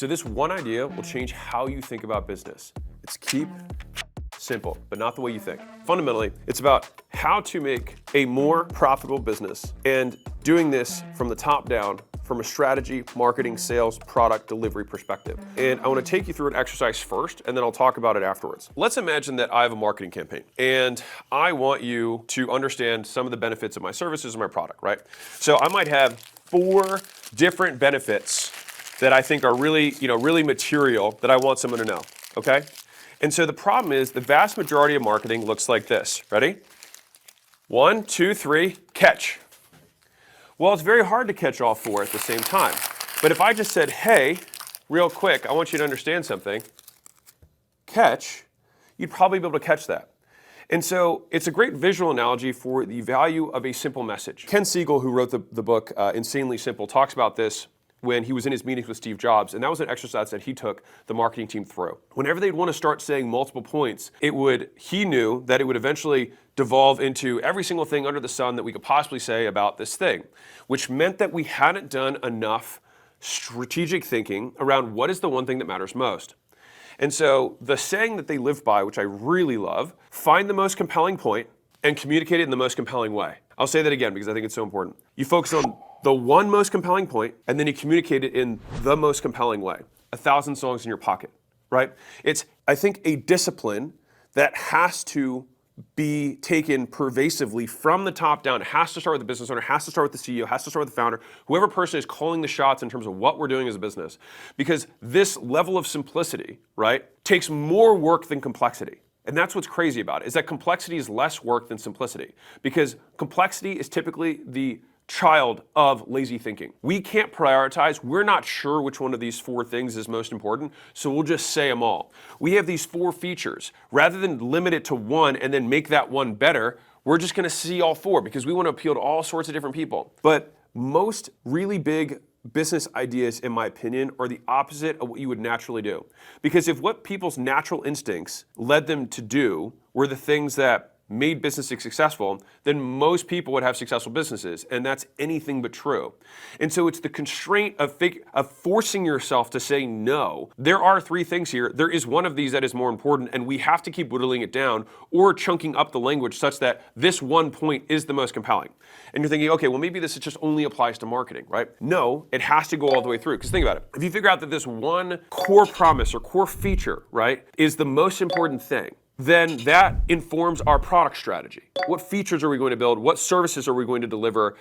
So this one idea will change how you think about business. It's keep simple, but not the way you think. Fundamentally, it's about how to make a more profitable business and doing this from the top down, from a strategy, marketing, sales, product, delivery perspective. And I want to take you through an exercise first, and then I'll talk about it afterwards. Let's imagine that I have a marketing campaign, and I want you to understand some of the benefits of my services and my product, right? So I might have 4 different benefits that I think are really, really material that I want someone to know, okay? And so the problem is the vast majority of marketing looks like this. Ready? 1, 2, 3, catch. Well, it's very hard to catch all 4 at the same time. But if I just said, hey, real quick, I want you to understand something, catch, you'd probably be able to catch that. And so it's a great visual analogy for the value of a simple message. Ken Segall, who wrote the book Insanely Simple, talks about this when he was in his meetings with Steve Jobs, and that was an exercise that he took the marketing team through. Whenever they'd want to start saying multiple points, he knew that it would eventually devolve into every single thing under the sun that we could possibly say about this thing, which meant that we hadn't done enough strategic thinking around what is the one thing that matters most. And so the saying that they live by, which I really love, find the most compelling point and communicate it in the most compelling way. I'll say that again because I think it's so important. You focus on the one most compelling point, and then you communicate it in the most compelling way. 1,000 songs in your pocket, right? It's, I think, a discipline that has to be taken pervasively from the top down. It has to start with the business owner, it has to start with the CEO, it has to start with the founder, whoever person is calling the shots in terms of what we're doing as a business. Because this level of simplicity, right, takes more work than complexity. And that's what's crazy about it, is that complexity is less work than simplicity. Because complexity is typically the child of lazy thinking. We can't prioritize. We're not sure which one of these 4 things is most important, so we'll just say them all. We have these 4 features. Rather than limit it to one and then make that one better, we're just going to see all 4 because we want to appeal to all sorts of different people. But most really big business ideas, in my opinion, are the opposite of what you would naturally do. Because if what people's natural instincts led them to do were the things that made businesses successful, then most people would have successful businesses, and that's anything but true. And so it's the constraint of forcing yourself to say no. There are 3 things here. There is one of these that is more important, and we have to keep whittling it down or chunking up the language such that this one point is the most compelling. And you're thinking, okay, well, maybe this just only applies to marketing, right? No, it has to go all the way through. Because think about it. If you figure out that this one core promise or core feature, right, is the most important thing, then that informs our product strategy. What features are we going to build? What services are we going to deliver?